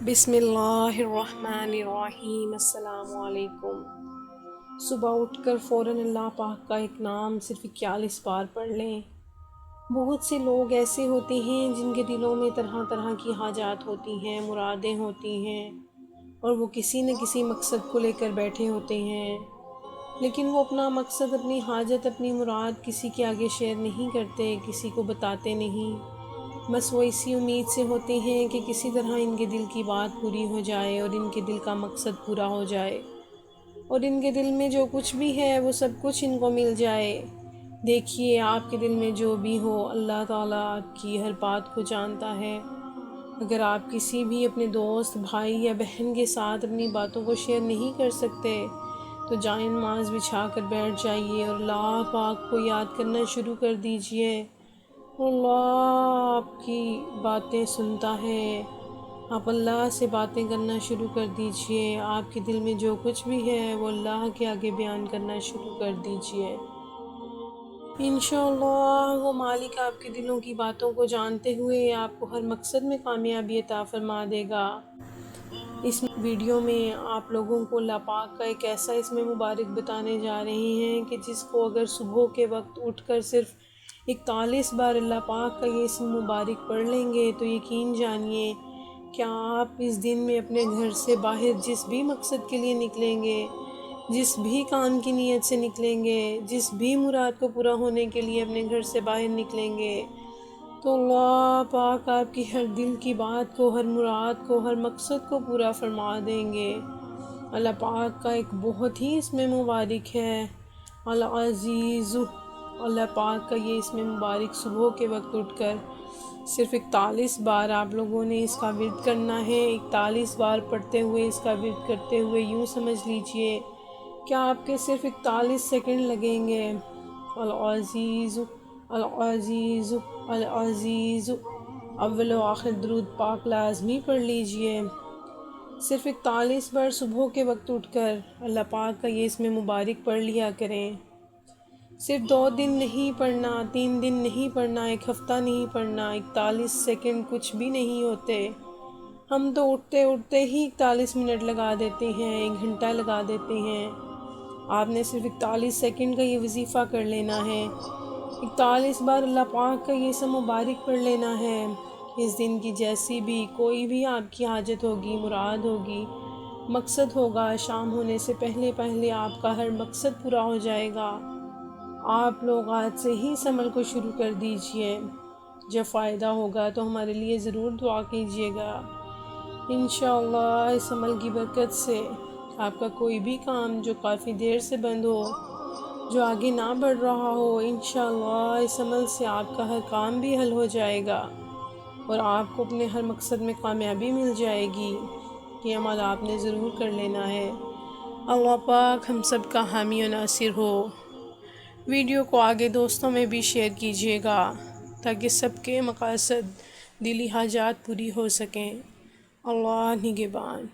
بسم اللہ الرحمن الرحیم۔ السلام علیکم۔ صبح اٹھ کر فوراً اللہ پاک کا ایک نام صرف 41 بار پڑھ لیں۔ بہت سے لوگ ایسے ہوتے ہیں جن کے دلوں میں طرح طرح کی حاجات ہوتی ہیں، مرادیں ہوتی ہیں، اور وہ کسی نہ کسی مقصد کو لے کر بیٹھے ہوتے ہیں، لیکن وہ اپنا مقصد، اپنی حاجت، اپنی مراد کسی کے آگے شیئر نہیں کرتے، کسی کو بتاتے نہیں۔ بس وہ اسی امید سے ہوتے ہیں کہ کسی طرح ان کے دل کی بات پوری ہو جائے اور ان کے دل کا مقصد پورا ہو جائے، اور ان کے دل میں جو کچھ بھی ہے وہ سب کچھ ان کو مل جائے۔ دیکھیے، آپ کے دل میں جو بھی ہو، اللہ تعالیٰ آپ کی ہر بات کو جانتا ہے۔ اگر آپ کسی بھی اپنے دوست، بھائی یا بہن کے ساتھ اپنی باتوں کو شیئر نہیں کر سکتے تو جائے نماز بچھا کر بیٹھ جائیے اور اللہ پاک کو یاد کرنا شروع کر دیجئے۔ اللہ آپ کی باتیں سنتا ہے، آپ اللہ سے باتیں کرنا شروع کر دیجئے۔ آپ کے دل میں جو کچھ بھی ہے وہ اللہ کے آگے بیان کرنا شروع کر دیجئے۔ انشاءاللہ وہ مالک آپ کے دلوں کی باتوں کو جانتے ہوئے آپ کو ہر مقصد میں کامیابی عطا فرما دے گا۔ اس ویڈیو میں آپ لوگوں کو اللہ پاک کا ایک ایسا اسم مبارک بتانے جا رہے ہیں کہ جس کو اگر صبح کے وقت اٹھ کر صرف 41 بار اللہ پاک کا یہ اسم مبارک پڑھ لیں گے تو یقین جانیے کہ آپ اس دن میں اپنے گھر سے باہر جس بھی مقصد کے لیے نکلیں گے، جس بھی کام کی نیت سے نکلیں گے، جس بھی مراد کو پورا ہونے کے لیے اپنے گھر سے باہر نکلیں گے، تو اللہ پاک آپ کی ہر دل کی بات کو، ہر مراد کو، ہر مقصد کو پورا فرما دیں گے۔ اللہ پاک کا ایک بہت ہی اسم مبارک ہے العزیز۔ اللہ پاک کا یہ اسم مبارک صبح کے وقت اٹھ کر صرف 41 بار آپ لوگوں نے اس کا ورد کرنا ہے۔ 41 بار پڑھتے ہوئے، اس کا ورد کرتے ہوئے یوں سمجھ لیجئے کہ آپ کے صرف 41 سیکنڈ لگیں گے۔ العزیز، العزیز، العزیز، اول و آخر درود پاک لازمی پڑھ لیجئے۔ صرف 41 بار صبح کے وقت اٹھ کر اللہ پاک کا یہ اسم مبارک پڑھ لیا کریں۔ صرف 2 دن نہیں پڑھنا، 3 دن نہیں پڑھنا، 1 ہفتہ نہیں پڑھنا، 41 سیکنڈ کچھ بھی نہیں ہوتے۔ ہم تو اٹھتے اٹھتے ہی 41 منٹ لگا دیتے ہیں، 1 گھنٹہ لگا دیتے ہیں۔ آپ نے صرف 41 سیکنڈ کا یہ وظیفہ کر لینا ہے۔ 41 بار اللہ پاک کا یہ اسم مبارک پڑھ لینا ہے۔ اس دن کی جیسی بھی کوئی بھی آپ کی حاجت ہوگی، مراد ہوگی، مقصد ہوگا، شام ہونے سے پہلے پہلے آپ کا ہر مقصد پورا ہو جائے گا۔ آپ لوگ آج سے ہی اس عمل کو شروع کر دیجئے۔ جب فائدہ ہوگا تو ہمارے لیے ضرور دعا کیجئے گا۔ انشاءاللہ اس عمل کی برکت سے آپ کا کوئی بھی کام جو کافی دیر سے بند ہو، جو آگے نہ بڑھ رہا ہو، انشاءاللہ اس عمل سے آپ کا ہر کام بھی حل ہو جائے گا اور آپ کو اپنے ہر مقصد میں کامیابی مل جائے گی۔ یہ عمل آپ نے ضرور کر لینا ہے۔ اللہ پاک ہم سب کا حامی و ناصر ہو۔ ویڈیو کو آگے دوستوں میں بھی شیئر کیجیے گا تاکہ سب کے مقاصد، دلی حاجات پوری ہو سکیں۔ اللہ نگہبان۔